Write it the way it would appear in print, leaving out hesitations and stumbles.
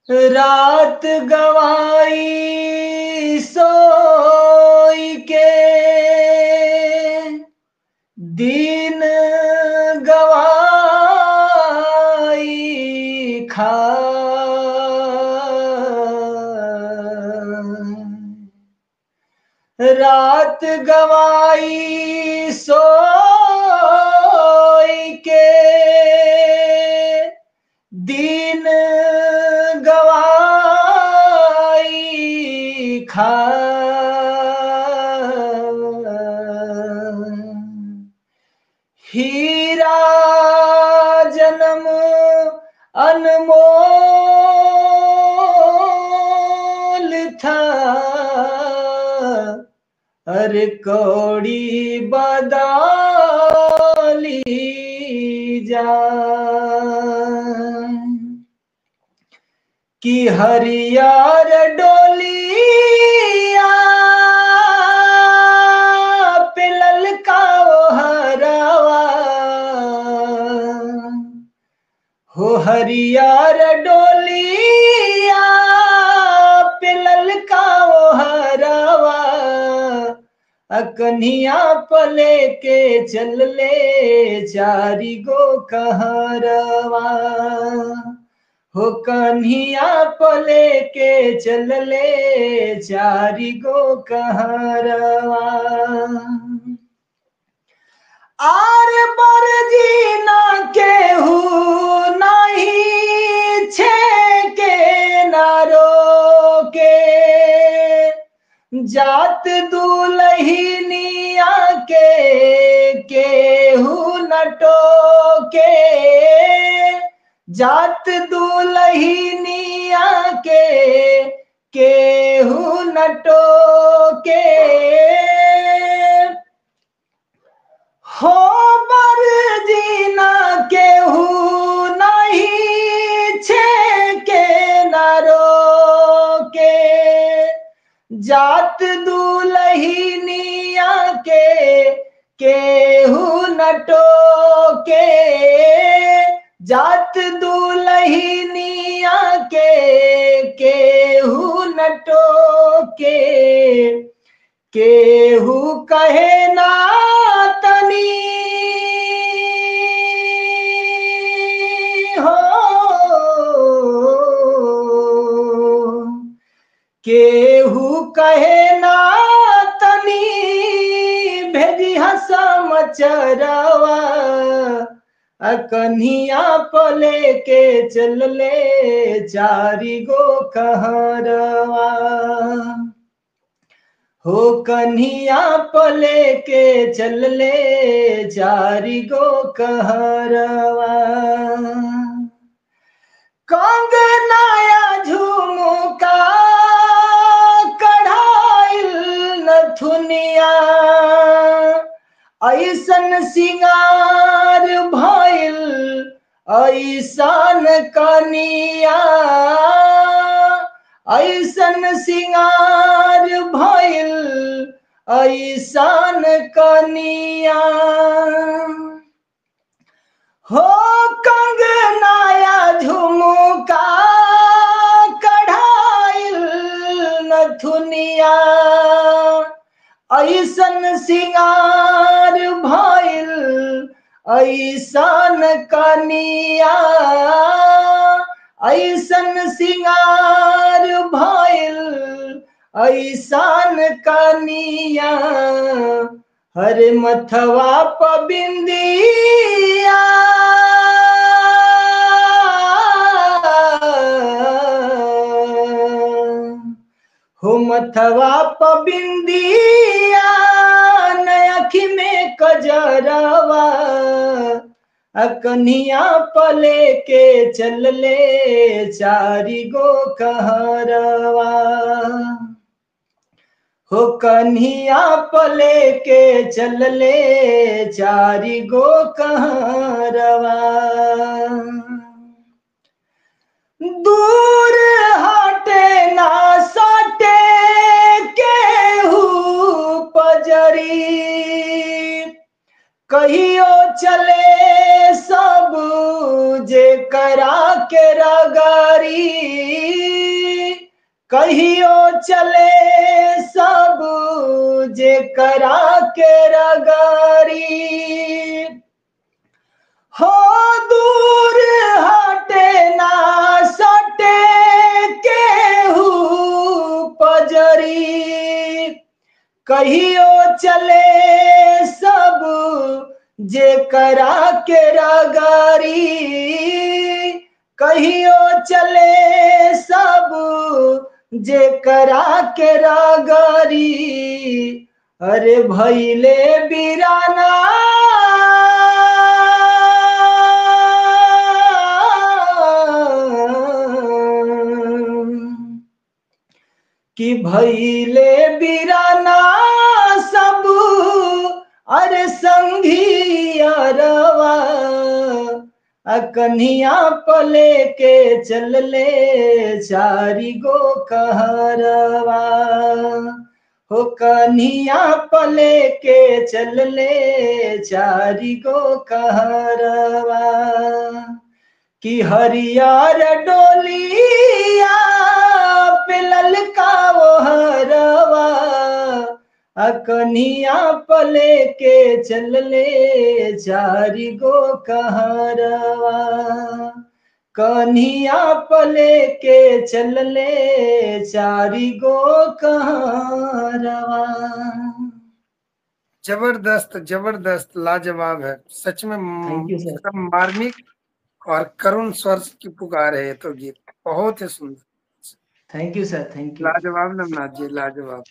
रात गवाई सोई के, दिन गवाई खा। रात गवाई सोई के, दिन गवाई खा। हीरा जन्म अनमोल था, अरे कौड़ी बदली जा। कि हरियर डोलिया पे ललकाओ हरवा, हो हरियर डोलिया पे ललकाओ हरवा। कन्हिया पले के चल ले चारी गो कहरवा, हो कन्हिया पले के चल ले चारी गो कहरवा। आर बर जीना केहू नहीं छे के नारो के, जात दुलहिनिया के केहू नटो के। जात दुलहिनिया के केहू नटो के, हो बर जीना केहू नहीं छे के नारो के। जात दुलहिनिया के केहू नटो के, जात दुलहिनिया के केहू नटो के। केहू कहे ना तनी हो, केहू कहे ना तनी भेजी समाचारवा। कन्हिया पले के चल ले चारी गो कहरवा, हो कन्हिया पले के चल ले चारी गो कहरवा। कंगनाया झुमका कढ़ाइल नथुनिया, ऐसन सिंगार भइल ऐसन कनिया। ऐसन सिंगार भइल ऐसन कनिया, हो कंगनाया झुमका कढ़ाइल नथुनिया। ऐसन सिंगार भइल ऐसन कनिया। ऐसन सिंगार भइल ऐसन कनिया। हरे मथवा प बिंदिया, हो मथवा प बिंदिया, नयखी में कजरवा। कन्हिया पले के चल ले चारी गो कहरवा, हो कन्हिया पले के चल ले चारी गो कहरवा। दूर हटे ना सटे केहू पजरी, कहियो चले सब जे करा के रगारी। कहियो चले सब जे करा के रगारी हो दूर हटे ना सटे केहू पजरी कहियो चले सब जे करा के रगारी कहियो चले सब जे करा के रगारी अरे भैले बिराना कि भैले बिराना सब अरे संगी अरवा कन्हिया पले के चलले चारी गो कहरवा हो कन्हिया पले के चलले चारी गो कहरवा कि हरियर डोलिया पे ललका वो हरवा कन्हिया पले के चलले चारी गो कहरवा कन्हिया पले के चलले चारी गो कहरवा। जबरदस्त जबरदस्त लाजवाब है सच में। थैंक यू सर। एकदम मार्मिक और करुण स्वर की पुकार है ये तो गीत बहुत ही सुंदर। Thank you sir, thank you. लाजवाब नवनाथ जी, लाजवाब।